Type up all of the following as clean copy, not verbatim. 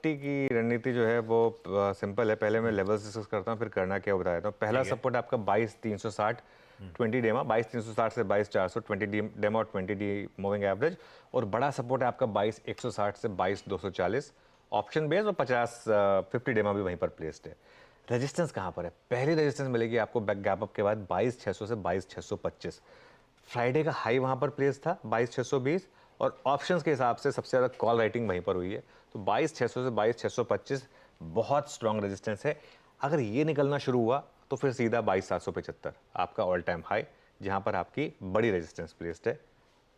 Nifty की रणनीति जो है वो सिंपल है। पहले मैं लेवल्स डिस्कस करता हूँ, फिर करना क्या बता देता हूँ। पहला सपोर्ट आपका 22,360 20 डेमा, 22,360 से 22,400 20 डेमा और 20 डी मूविंग एवरेज। और बड़ा सपोर्ट है आपका 22,160 से 22,240 ऑप्शन बेस, और 50 डेमा भी वहीं पर प्लेस्ड है। रेजिस्टेंस कहाँ पर है? पहली रेजिस्टेंस मिलेगी आपको बैक गैप अप के बाद 22,600 से 22,625। फ्राइडे का हाई वहाँ पर प्लेस था 22,620, और ऑप्शंस के हिसाब से सबसे ज़्यादा कॉल राइटिंग वहीं पर हुई है। तो 22,600 से 22,625 बहुत स्ट्रॉन्ग रेजिस्टेंस है। अगर ये निकलना शुरू हुआ तो फिर सीधा 22,775 आपका ऑल टाइम हाई, जहाँ पर आपकी बड़ी रेजिस्टेंस प्लेस्ड है।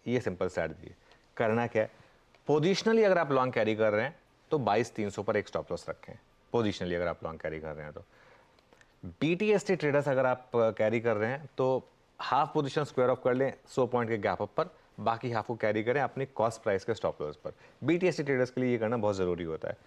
ये सिंपल स्ट्रैटेजी है। करना क्या है? पोजिशनली अगर आप लॉन्ग कैरी कर रहे हैं तो 22,300 पर एक स्टॉप लॉस रखें। पोजिशनली अगर आप लॉन्ग कैरी कर रहे हैं तो BTST ट्रेडर्स अगर आप कैरी कर रहे हैं तो हाफ पोजीशन स्क्वायर ऑफ कर लें 100 पॉइंट के गैप अप पर, बाकी हाफ को कैरी करें अपनी कॉस्ट प्राइस के स्टॉप लॉस पर। BTST ट्रेडर्स के लिए ये करना बहुत ज़रूरी होता है।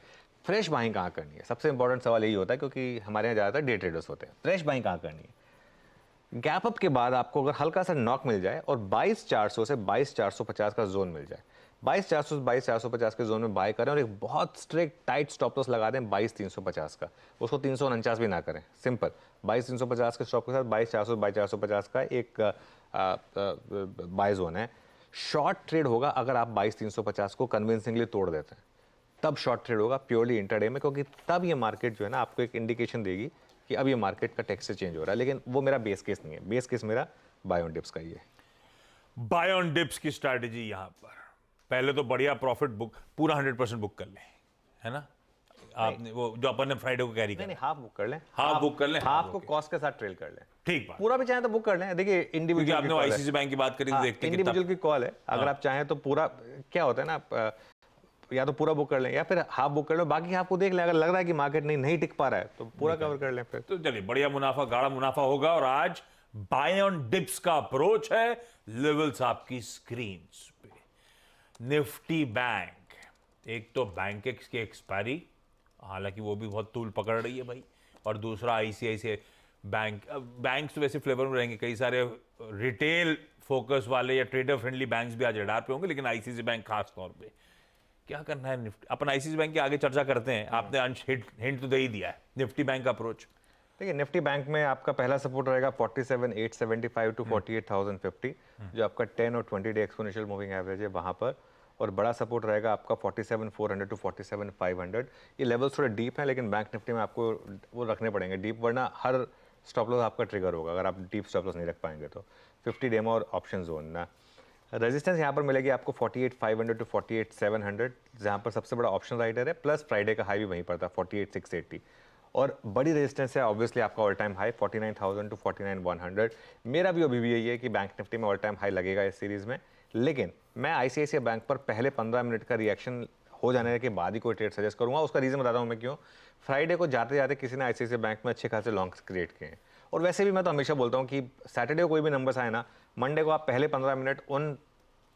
फ्रेश बाइंग कहाँ करनी है? सबसे इंपॉर्टेंट सवाल यही होता है, क्योंकि हमारे यहाँ ज़्यादातर डे ट्रेडर्स होते हैं। फ्रेश बाइंग कहाँ करनी है? गैप अप के बाद आपको अगर हल्का सा नॉक मिल जाए और 22,400 से 22,450 का जोन मिल जाए, 22,400 से 22,450 के जोन में बाय करें और एक बहुत स्ट्रिक्ट टाइट स्टॉप लॉस लगा दें 22,350 का। उसको 349 भी ना करें, सिंपल 22,350 के स्टॉप के साथ 22,400 22,450 का एक बाय जोन है। शॉर्ट ट्रेड होगा अगर आप 22,350 को कन्विंसिंगली तोड़ देते हैं, तब शॉर्ट ट्रेड होगा प्योरली इंटरडे में, क्योंकि तब ये मार्केट जो है ना आपको एक इंडिकेशन देगी कि अब ये मार्केट का टेक्सचर चेंज हो रहा है। लेकिन वो मेरा बेस केस नहीं है, बेस केस मेरा बाय ऑन डिप्स का ही है। बाय ऑन डिप्स की स्ट्रैटेजी यहां पर पहले तो बढ़िया प्रॉफिट बुक पूरा 100% बुक कर लें, है ना? आपने वो जो अपन ने फ्राइडे को कैरी किया, नहीं, हाफ बुक कर लें, हाफ बुक कर लें, हाफ को कॉस्ट के साथ ट्रेल कर लें। ठीक बात। पूरा भी चाहे तो बुक कर लें। देखिए इंडिविजुअल, आपने आईसीआईसीआई बैंक की बात करी तो देखते हैं इंडिविजुअल की कॉल है। अगर आप चाहें तो पूरा, क्या होता है ना, या तो पूरा बुक कर लें या फिर हाफ बुक कर लो, बाकी हाफ को देख लें। अगर लग रहा है कि मार्केट नहीं टिक पा रहा है तो पूरा कवर कर लें फिर। तो चलिए बढ़िया मुनाफा, गाढ़ा मुनाफा होगा। और आज बाय ऑन डिप्स का अप्रोच है, लेवल्स आपकी स्क्रीन पे। निफ्टी बैंक, एक तो बैंकेक्स की एक्सपायरी, हालांकि वो भी बहुत तूल पकड़ रही है भाई, और दूसरा आईसीआईसीआई बैंक। बैंक्स तो वैसे फ्लेवर में रहेंगे, कई सारे रिटेल फोकस वाले या ट्रेडर फ्रेंडली बैंक्स भी आज रडार पे होंगे, लेकिन आईसीआईसीआई बैंक खास तौर पे क्या करना है निफ्टी। अपन आईसीआईसीआई बैंक की आगे चर्चा करते हैं, आपने अंश हिंट तो दे ही दिया है। निफ्टी बैंक का अप्रोच देखिए, निफ्टी बैंक में आपका पहला सपोर्ट रहेगा 47,875 टू 48,050, जो आपका 10 और 20 डे एक्सपोनेंशियल मूविंग एवरेज है वहां पर। और बड़ा सपोर्ट रहेगा आपका 47,400 टू 47,500। ये लेवल्स थोड़े डीप हैं, लेकिन बैंक निफ्टी में आपको वो रखने पड़ेंगे डीप, वरना हर स्टॉप लॉस आपका ट्रिगर होगा अगर आप डीप स्टॉप लॉस नहीं रख पाएंगे तो। 50 डेमो और ऑप्शन जोन ना। रेजिस्टेंस यहाँ पर मिलेगी आपको 48,500 टू 48,700, जहाँ पर सबसे बड़ा ऑप्शन राइडर है, प्लस फ्राइडे का हाई भी वहीं पर था 48,680। और बड़ी रेजिस्टेंस है ऑब्वियसली आपका ऑल टाइम हाई 49,000 टू 49,100। मेरा भी अभी भी यही है कि बैंक निफ्टी में ऑल टाइम हाई लगेगा इस सीरीज में, लेकिन मैं आईसीआईसीआई बैंक पर पहले 15 मिनट का रिएक्शन हो जाने के बाद ही कोई ट्रेड सजेस्ट करूंगा। उसका रीज़न बताता हूँ मैं क्यों। फ्राइडे को जाते जाते किसी ने आईसीआईसीआई बैंक में अच्छे खासे लॉन्ग्स क्रिएट किए हैं, और वैसे भी मैं तो हमेशा बोलता हूँ कि सैटरडे को कोई भी नंबर्स आए ना, मंडे को आप पहले 15 मिनट उन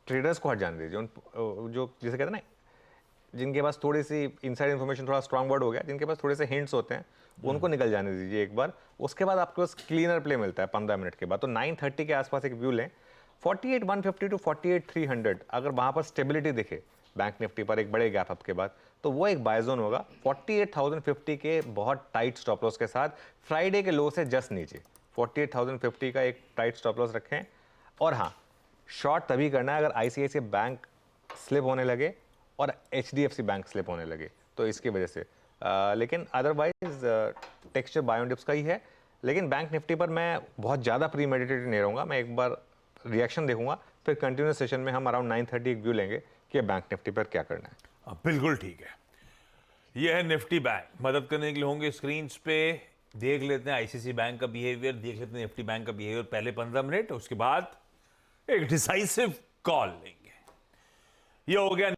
ट्रेडर्स को हट जाने दीजिए, उन जो जिसे कहते हैं ना, जिनके पास थोड़ी सी इनसाइड इन्फॉर्मेशन, थोड़ा स्ट्रांग वर्ड हो गया, जिनके पास थोड़े से हिंट्स होते हैं, उनको निकल जाने दीजिए एक बार। उसके बाद आपके पास क्लीनर प्ले मिलता है 15 मिनट के बाद। तो 9:30 के आसपास एक व्यू लें 48,150 टू 48,300। अगर वहां पर स्टेबिलिटी दिखे बैंक निफ्टी पर एक बड़े गैप अप के बाद, तो वो एक बाय जोन होगा 48,050 के बहुत टाइट स्टॉप लॉस के साथ, फ्राइडे के लो से जस्ट नीचे 48,050 का एक टाइट स्टॉप लॉस रखें। और हाँ, शॉर्ट तभी करना है अगर आईसीआईसीआई बैंक स्लिप होने लगे और एचडीएफसी बैंक स्लिप होने लगे, तो इसकी वजह से। लेकिन otherwise texture by on dips का ही है। लेकिन बैंक निफ्टी पर मैं बहुत ज़्यादा प्री मेडिटेटेड नहीं रहूँगा, मैं एक बार रिएक्शन देखूंगा, फिर कंटिन्यूस सेशन में हम अराउंड 9:30 एक व्यू लेंगे कि बैंक निफ्टी पर क्या करना है। बिल्कुल ठीक है। यह है निफ्टी बैंक। मदद करने के लिए होंगे स्क्रीन पे। देख लेते हैं आईसीआईसीआई बैंक का बिहेवियर, देख लेते हैं निफ्टी बैंक का बिहेवियर पहले 15 मिनट, उसके बाद एक डिसाइसिव कॉल लेंगे। यह हो गया